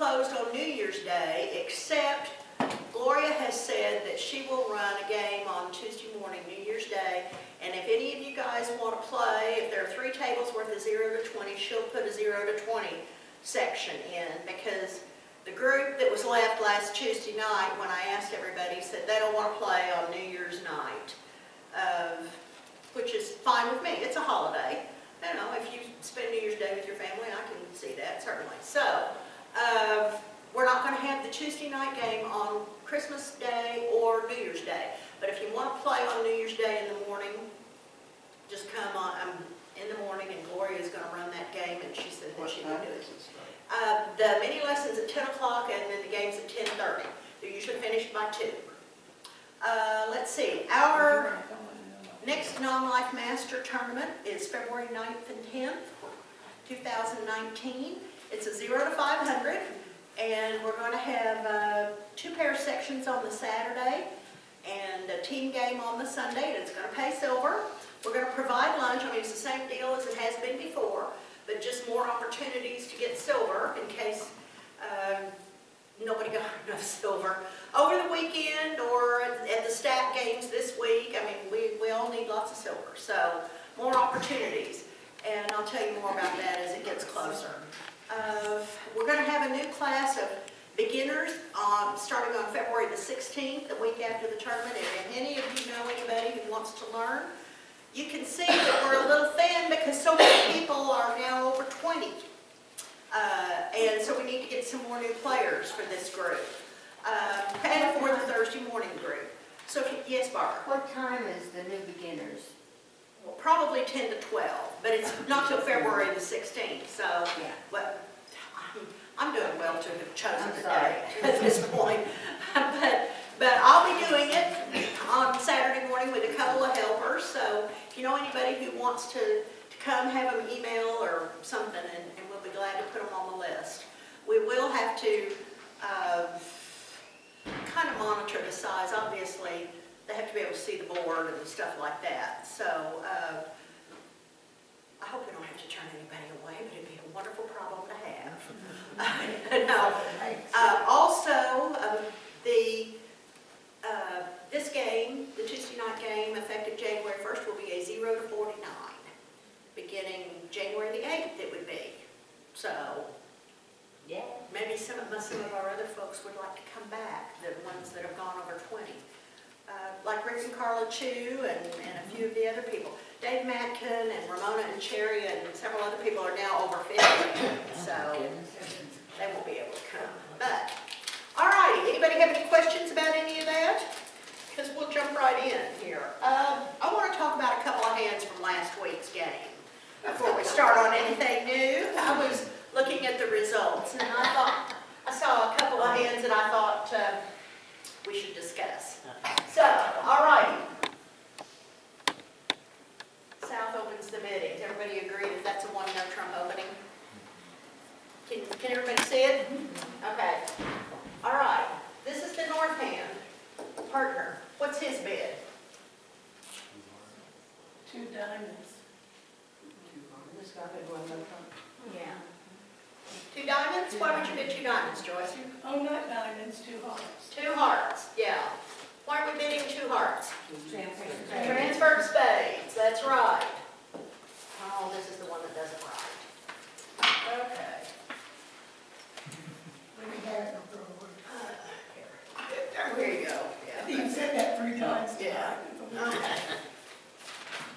closed on New Year's Day, except Gloria has said that she will run a game on Tuesday morning, New Year's Day, and if any of you guys want to play, if there are 3 tables worth of 0 to 20, she'll put a 0 to 20 section in, because the group that was left last Tuesday night, when I asked everybody, said they don't want to play on New Year's night, which is fine with me. It's a holiday. You know, if you spend New Year's Day with your family, I can see that, certainly. So, we're not going to have the Tuesday night game on Christmas Day or New Year's Day. But if you want to play on New Year's Day in the morning, just come on in the morning, and Gloria is going to run that game, and she said that she would do it. The mini lessons at 10 o'clock, and then the games at 10:30. They're usually finished by 2. Let's see. Our next Non-Life Master Tournament is February 9th and 10th, 2019. It's a 0 to 500, and we're going to have 2 pair sections on the Saturday and a team game on the Sunday, and it's going to pay silver. We're going to provide lunch. I mean, it's the same deal as it has been before, but just more opportunities to get silver in case nobody got enough silver over the weekend or at the staff games this week. I mean, we all need lots of silver, so more opportunities, and I'll tell you more about that as it gets closer. We're going to have a new class of beginners starting on February the 16th, the week after the tournament. If any of you know anybody who wants to learn, you can see that we're a little thin because so many people are now over 20. And so we need to get some more new players for this group, and for the Thursday morning group. So, yes, Barbara? What time is the new beginners? Well, probably 10 to 12, but it's not till February the 16th, so Yeah. but I'm doing well to have chosen a day at this point. But I'll be doing it on Saturday morning with a couple of helpers, so if you know anybody who wants to come, have them email or something, and we'll be glad to put them on the list. We will have to kind of monitor the size. Obviously, they have to be able to see the board and stuff like that. So I hope we don't have to turn anybody away, but it'd be a wonderful problem to have. Also, this game, the Tuesday night game, effective January 1st, will be a 0 to 49. Beginning January the 8th, it would be. So, Yeah. maybe some of our other folks would like to come back, the ones that have gone over 20. Like Rick and Carla Chu and a few of the other people. Dave Matkin and Ramona and Cherry and several other people are now over 50, so they won't be able to come. But, all righty, anybody have any questions about any of that? Because we'll jump right in here. I want to talk about a couple of hands from last week's game before we start on anything new. I was looking at the results, and I saw a couple of hands that I thought we should discuss. So, all righty. South opens the biddings. Everybody agree that that's a 1 no trump opening? Can everybody see it? Okay. All right. This is the north hand. Partner, what's his bid? 2 diamonds. This guy had 1 no trump. Yeah. 2 diamonds? Why would you bid 2 diamonds, Joyce? Oh, not diamonds, 2 hearts. 2 hearts, yeah. Why are we bidding 2 hearts? Transfer. Transferred spades, that's right. Oh, this is the one that does it right. Okay. Here you go. You said that 3 times. Yeah. Okay.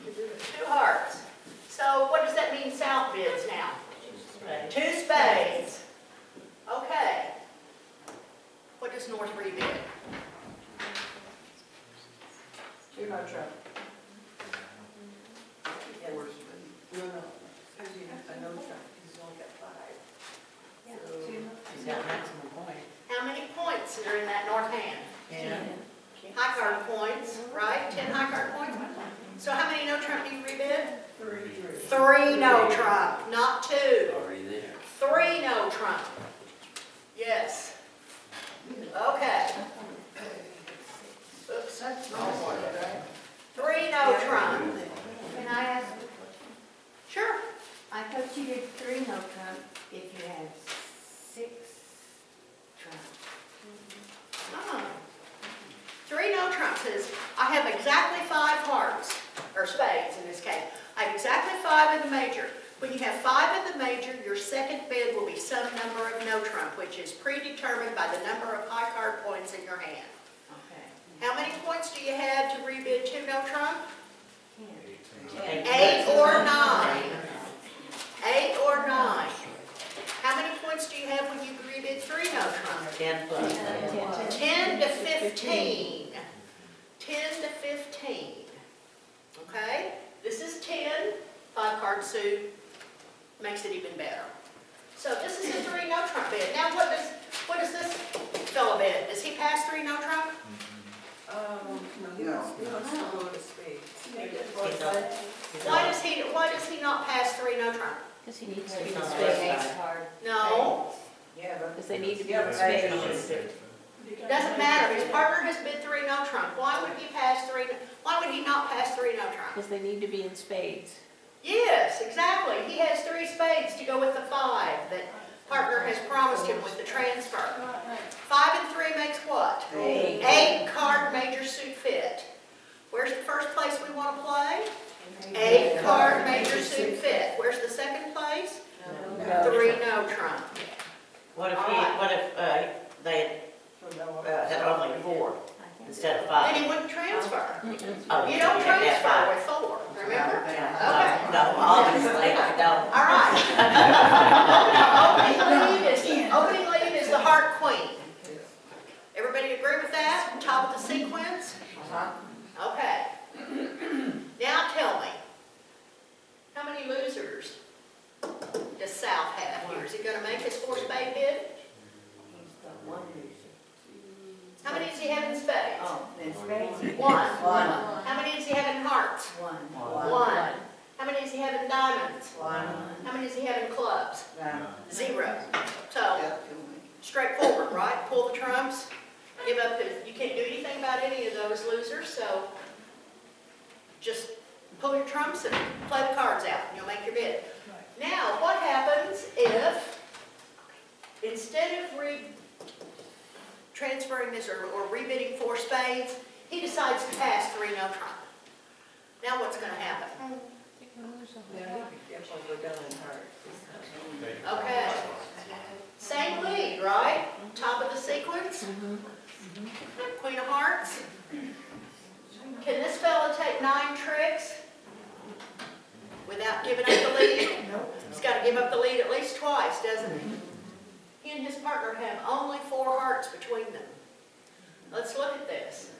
2 hearts. So what does that mean south bids now? 2 spades. Okay. What does north rebid? 2 no trump. No, because you have a no trump, he's only got 5. Yeah, So 2. He's got maximum point. How many points are in that north hand? 10. High card points, right? 10 high card points. So how many no trump do you rebid? 3. 3 no trump, not 2. Already there. 3 no trump. Yes. Okay. Oops. That's wrong, right? 3 no trump. Can I ask a question? Sure. I thought you did 3 no trump if you had 6 says, I have exactly 5 hearts, or spades in this case. I have exactly 5 in the major. When you have 5 in the major, your second bid will be some number of no trump, which is predetermined by the number of high card points in your hand. Okay. How many points do you have to rebid 2 no trump? 10. 8 or 9. 8 or 9. How many points do you have when you rebid 3 no trump? 10 plus. 10 to 15. 10 to 15. Okay? This is 10, 5 card suit, makes it even better. So this is a 3 no trump bid. Now what does this fellow bid? Does he pass 3 no trump? No, he wants to go to spades. Why does he not pass 3 no trump? Because he needs to be It's in not spades. card. No, Yeah, but. Because they need to be Yeah, in but- spades. doesn't matter. His partner has bid 3 no trump. Why would he not pass 3 no trump? Because they need to be in spades. Yes, exactly. He has 3 spades to go with the 5 that partner has promised him with the transfer. 5 and 3 makes what? 8. 8 card major suit fit. Where's the first place we want to play? 8 card major suit fit. Where's the second place? No. 3 no trump. What if they So had only 4 instead of Then 5? he wouldn't transfer. Oh, You don't can't have transfer 5. with 4, remember? No, obviously, I don't. All right. Opening lead is the heart queen. Everybody agree with that? Top of the sequence? Okay. Now tell me, how many losers does South have here? Is he going to make his 4 spade bid? How many does he have in spades? Oh, then spades. 1. One. How many does he have in hearts? 1. 1. How many does he have in diamonds? 1. How many does he have in clubs? 0. So, Yeah. straightforward, right? Pull the trumps, give up you can't do anything about any of those losers, so just pull your trumps and play the cards out, and you'll make your bid. Now, what happens if, instead of transferring this or rebidding 4 spades, he decides to pass 3 no trump? Now what's going to happen? Yeah, if I go down in heart. Okay. Same lead, right? Top of the sequence? Queen of hearts? Can this fella take 9 tricks without giving up the lead? He's got to give up the lead at least twice, doesn't he? He and his partner have only 4 hearts between them. Let's look at this.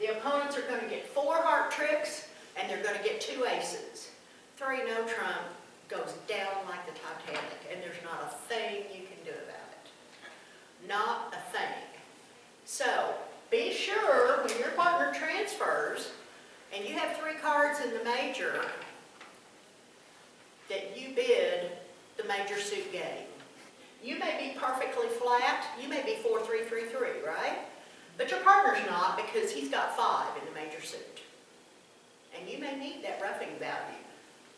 The opponents are going to get 4 heart tricks, and they're going to get 2 aces. 3 no trump goes down like the Titanic, and there's not a thing you can do about it. Not a thing. So, be sure when your partner transfers, and you have 3 cards in the major, that you bid the major suit game. You may be perfectly flat, you may be 4-3-3-3, right? But your partner's not, because he's got 5 in the major suit. And you may need that roughing value.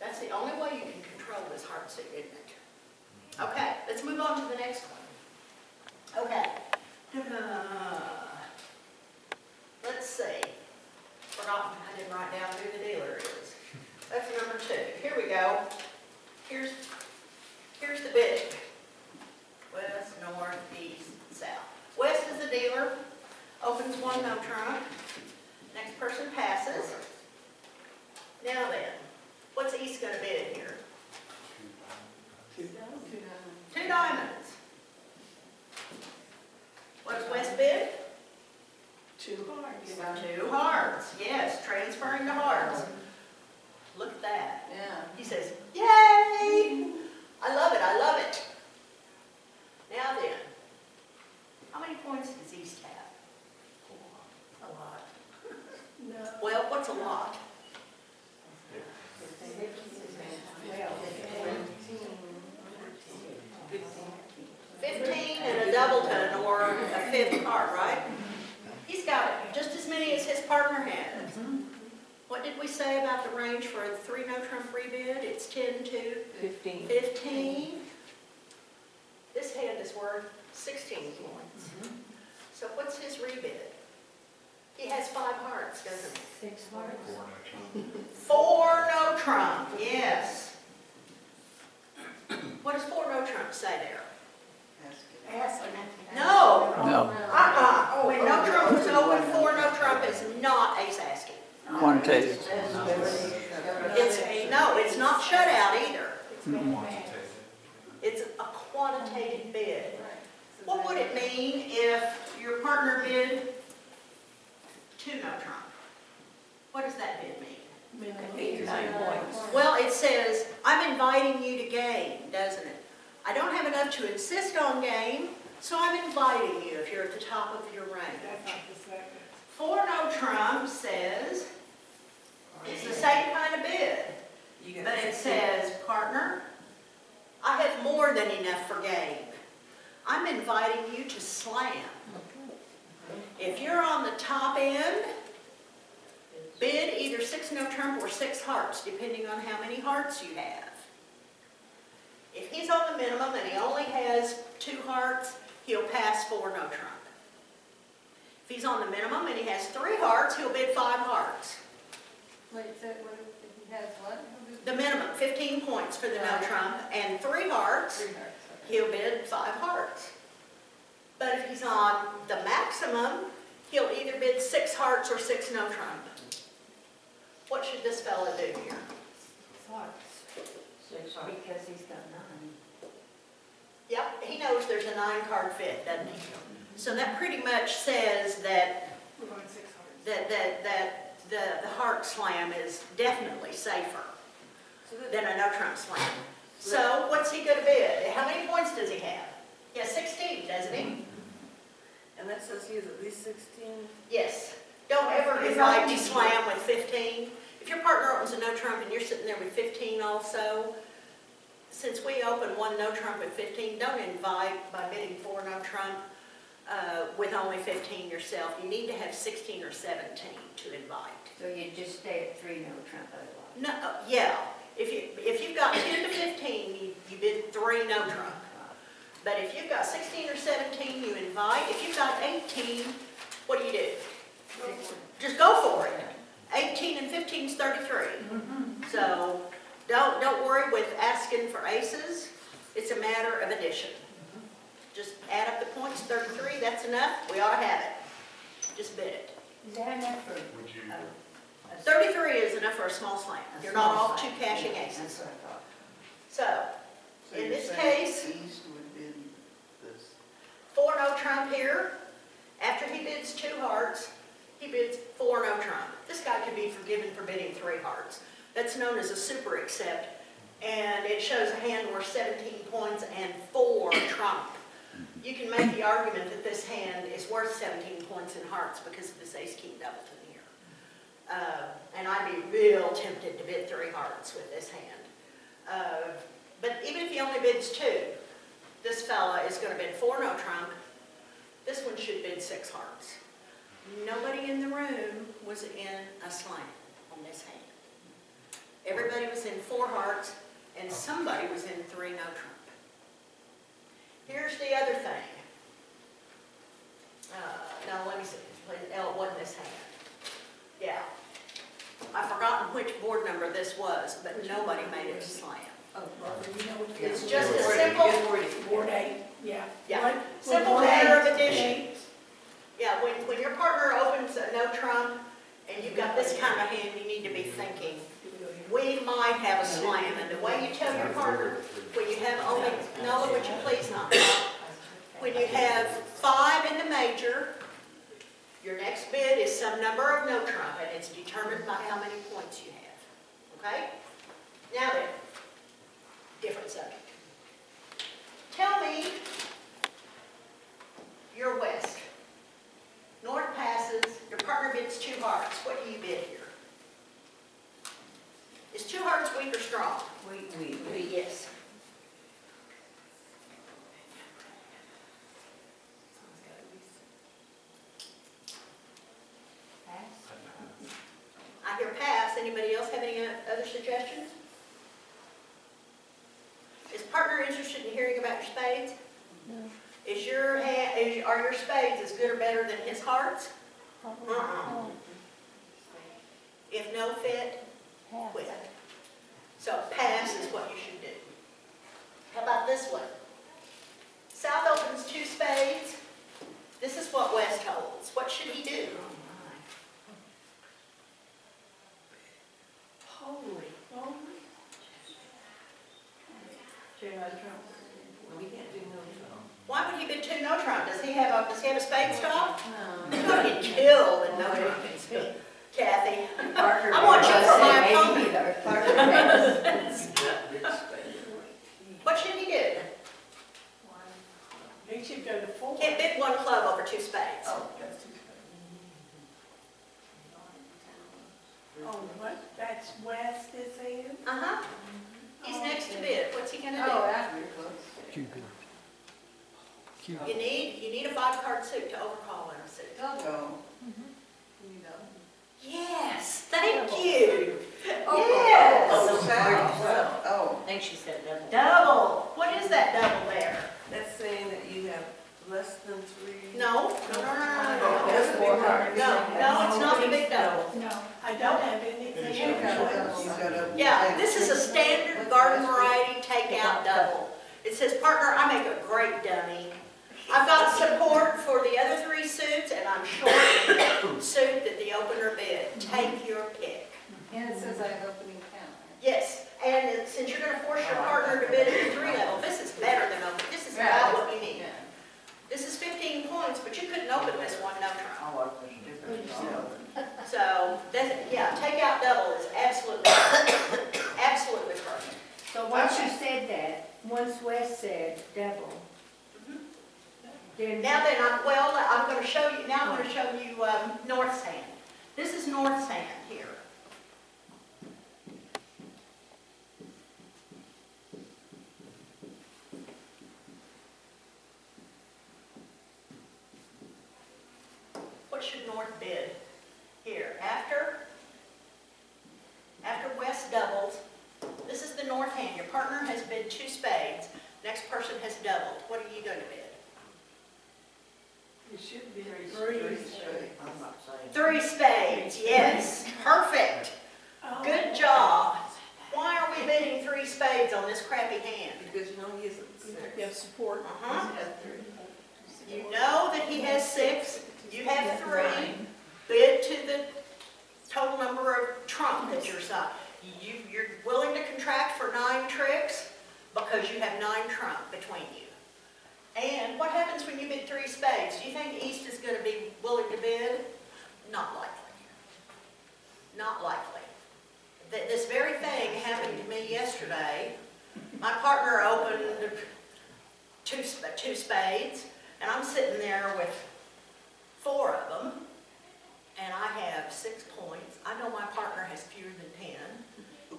That's the only way you can control this heart suit, isn't it? Okay, let's move on to the next one. Okay. Let's see. Forgotten, I didn't write down who the dealer is. That's number 2. Here we go. Here's the bid. West, north, east, south. West is the dealer. Opens 1 no trump. Next person passes. Now then, what's East going to bid here? 2 diamonds. What does West bid? 2 hearts. 2 hearts. Yes, transferring to hearts. Look at that. Yeah. He says, yay! I love it, I love it. Now then, how many points does East have? A lot. No. Well, what's a lot? 15 and a doubleton or a 5th card, right? He's got just as many as his partner has. What did we say about the range for a 3 no trump rebid? It's 10 to 15. 15. This hand is worth 16 points. So what's his rebid? He has 5 hearts, doesn't he? 6 hearts. 4 no trump, yes. What does 4 no trump say there? No. No, When no trump was open, 4 no trump is not ace asking. quantitative. No, it's not shutout either. Mm-mm. It's a quantitative bid. What would it mean if your partner bid 2 no trump? What does that bid mean? 8 or 9 points. Well, it says, I'm inviting you to game, doesn't it? I don't have enough to insist on game, so I'm inviting you if you're at the top of your range. 4 no trump says, it's the same kind of bid, but it says, partner, I have more than enough for game. I'm inviting you to slam. If you're on the top end, bid either 6 no trump or 6 hearts, depending on how many hearts you have. If he's on the minimum and he only has 2 hearts, he'll pass 4 no trump. If he's on the minimum and he has 3 hearts, he'll bid 5 hearts. Wait, so what if he has what? The minimum, 15 points for the no trump, and 3 hearts, 3 hearts. he'll bid 5 hearts. But if he's on the maximum, he'll either bid 6 hearts or 6 no trump. What should this fella do here? 6 hearts. Because he's got 9. Yep, he knows there's a 9 card fit, doesn't he? So that pretty much says that We're going 6 hearts. the heart slam is definitely safer than a no trump slam. So what's he gonna bid? How many points does he have? He has 16, doesn't he? And that says he has at least 16. Yes. Don't ever invite to slam with 15. If your partner opens a no trump and you're sitting there with 15 also, since we open 1 no trump with 15, don't invite by bidding 4 no trump with only 15 yourself. You need to have 16 or 17 to invite. So you just stay at 3 no trump otherwise? No, yeah. If you've got 10 to 15, you bid 3 no trump. But if you've got 16 or 17, you invite. If you've got 18, what do? Just go for it. 18 and 15 is 33. So don't worry with asking for aces. It's a matter of addition. Just add up the points, 33, that's enough. We ought to have it. Just bid it. Is that enough for? Would you? 33 is enough for a small slam. You're not off 2 cashing aces. That's what I thought. So, So in you're this saying case, East would bid this, 4 no trump here. After he bids 2 hearts, he bids 4 no trump. This guy could be forgiven for bidding 3 hearts. That's known as a super accept, and it shows a hand worth 17 points and 4 trump. You can make the argument that this hand is worth 17 points in hearts because of this ace king doubleton here. And I'd be real tempted to bid 3 hearts with this hand. But even if he only bids 2, this fella is going to bid 4 no trump. This one should bid 6 hearts. Nobody in the room was in a slam on this hand. Everybody was in 4 hearts, and somebody was in 3 no trump. Here's the other thing. Now let me see. It wasn't this hand. Yeah. I've forgotten which board number this was, but nobody made it to slam. Oh, Barbara, you know what? It's just a simple, Board 8, yeah. yeah, simple matter of addition. Yeah, when your partner opens a no trump and you've got this kind of hand, you need to be thinking, we might have a slam. And the way you tell your partner, when you have only, no, would you please not? When you have 5 in the major, your next bid is some number of no trump, and it's determined by how many points you have. Okay? Now then, different subject. Tell me you're west. North passes, your partner bids 2 hearts. What do you bid here? Is 2 hearts weak or strong? We, Yes. pass? I hear pass. Anybody else have any other suggestions? Is partner interested in hearing about your spades? No. Are your spades as good or better than his hearts? Uh-uh. If no fit, quit. So pass is what you should do. How about this one? South opens 2 spades. This is what West holds. What should he do? Holy. Two no trump. We can't do no trump. Why would he bid 2 no trump? Does he have a spade stop? No. He's gonna get killed in no trump. Kathy. Parker. I want you for my Maybe opponent. either. Parker knows. What should he do? He should go to 4. Can't bid 1 club over 2 spades. Oh, that's too bad. Oh, what? That's West is in? Uh-huh. He's next to bid. What's he gonna Oh, do? after. Cupid. Cupid. You need a 5-card suit to overcall in a suit. Oh. Yes, thank you. Oh, Yes. Oh. I think she said double. Double. What is that double there? That's saying that you have less than 3. No, no. That's 400. No, it's not a big double. No. I don't have anything. You gotta. Yeah, this is a standard garden variety takeout double. It says, partner, I make a great dummy. I've got support for the other 3 suits, and I'm short the suit that the opener bid. Take your pick. And it says I have opening count. Yes, and since you're gonna force your partner to bid at the 3 level, this is better than open. This is about what you need. This is 15 points, but you couldn't open this one no trump. I like the stupid. So, yeah, takeout double is absolutely, absolutely perfect. So once you said that, once West said double, then. I'm gonna show you, now I'm gonna show you, North's hand. This is North's hand here. What should North bid here? After West doubles, this is the North hand. Your partner has bid 2 spades. Next person has doubled. What are you going to bid? It should be 3. I'm not saying. 3 spades, yes, perfect. Oh. Good job. Why are we bidding 3 spades on this crappy hand? Because you don't use it. You have support. Uh-huh. You know that he has 6, you have 3. Bid to the total number of trump at your side. You're willing to contract for 9 tricks because you have 9 trump between you. And what happens when you bid 3 spades? Do you think East is going to be willing to bid? Not likely. Not likely. This very thing happened to me yesterday. My partner opened 2 spades, and I'm sitting there with 4 of them, and I have 6 points. I know my partner has fewer than 10.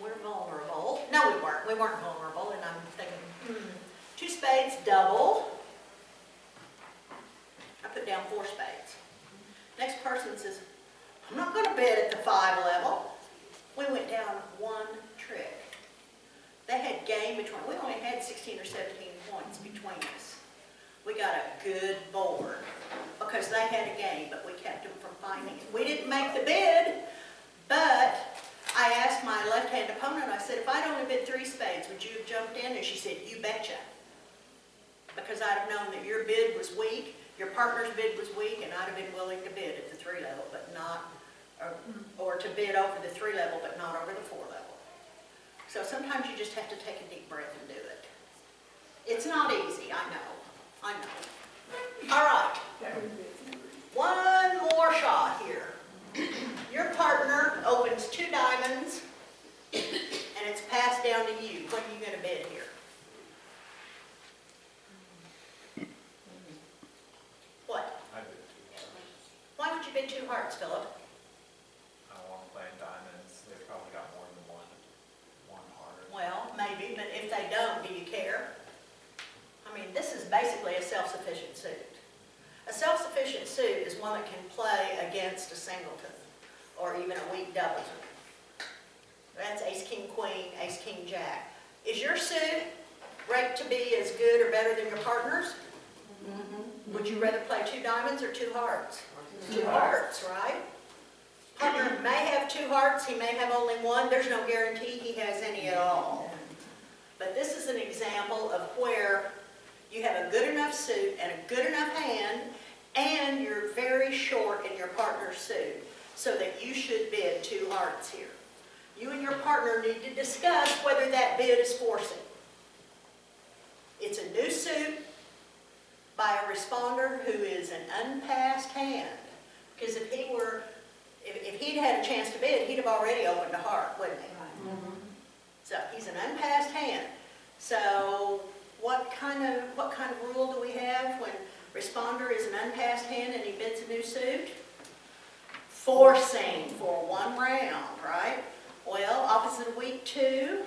We're vulnerable. No, we weren't. We weren't vulnerable, and I'm thinking, 2 spades, double. I put down 4 spades. Next person says, I'm not going to bid at the 5 level. We went down 1 trick. They had game between, we only had 16 or 17 points between us. We got a good board because they had a game, but we kept them from finding it. We didn't make the bid, but I asked my left-hand opponent, I said, if I'd only bid 3 spades, would you have jumped in? And she said, you betcha. Because I'd have known that your bid was weak, your partner's bid was weak, and I'd have been willing to bid at the 3 level, but not, or to bid over the 3 level, but not over the 4 level. So sometimes you just have to take a deep breath and do it. It's not easy, I know. All right. One more shot here. Your partner opens 2 diamonds, and it's passed down to you. What are you going to bid here? What? I bid 2 hearts. Why would you bid 2 hearts, Philip? I don't want to play in diamonds. They've probably got more than one heart. Well, maybe, but if they don't, do you care? I mean, this is basically a self-sufficient suit. A self-sufficient suit is one that can play against a singleton or even a weak doubleton. That's ace, king, queen, ace, king, jack. Is your suit ranked to be as good or better than your partner's? Would you rather play 2 diamonds or 2 hearts? 2 hearts, right? Partner may have 2 hearts, he may have only 1, there's no guarantee he has any at all. But this is an example of where you have a good enough suit and a good enough hand, and you're very short in your partner's suit, so that you should bid 2 hearts here. You and your partner need to discuss whether that bid is forcing. It's a new suit by a responder who is an unpassed hand. Because if he'd had a chance to bid, he'd have already opened a heart, wouldn't he? So he's an unpassed hand. So what kind of rule do we have when responder is an unpassed hand and he bids a new suit? Forcing for 1 round, right? Well, opposite of week 2,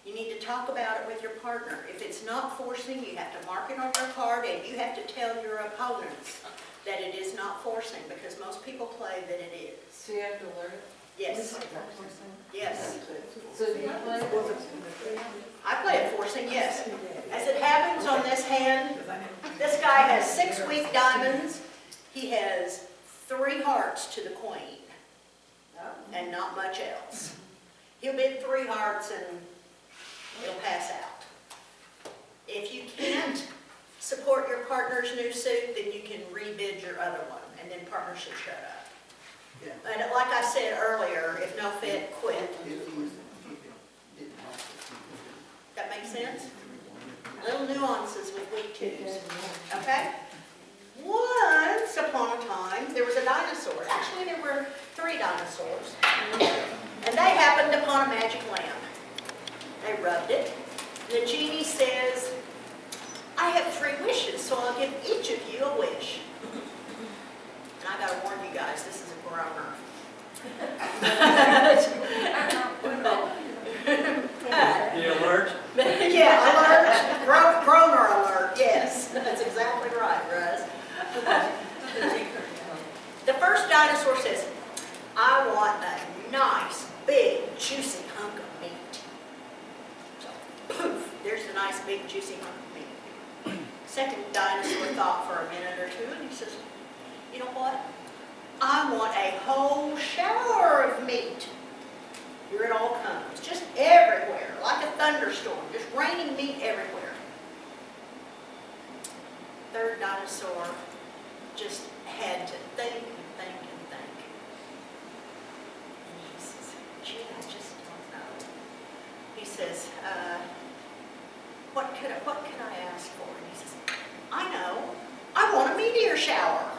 you need to talk about it with your partner. If it's not forcing, you have to mark it on your card, and you have to tell your opponents that it is not forcing, because most people play that it is. So you have to alert it? Yes, yes. So do you play it? I play it forcing, yes. As it happens on this hand, this guy has 6 weak diamonds. He has 3 hearts to the queen, and not much else. He'll bid 3 hearts and it'll pass out. If you can't support your partner's new suit, then you can rebid your other one, and then partner should shut up. And like I said earlier, if no fit, quit. That makes sense? Little nuances with week 2s, okay? Once upon a time, there was a dinosaur. Actually, there were 3 dinosaurs. And they happened upon a magic lamp. They rubbed it. The genie says, I have 3 wishes, so I'll give each of you a wish. And I gotta warn you guys, this is a groaner. You alert? Yeah, alert, groaner alert, yes. That's exactly right, Russ. The first dinosaur says, I want a nice, big, juicy hunk of meat. So, poof, there's a nice, big, juicy hunk of meat. Second dinosaur thought for a minute or 2, and he says, you know what? I want a whole shower of meat. Here it all comes, just everywhere, like a thunderstorm, just raining meat everywhere. Third dinosaur just had to think and think and think. And he says, gee, I just don't know. He says, what could I ask for? And he says, I know, I want a meteor shower.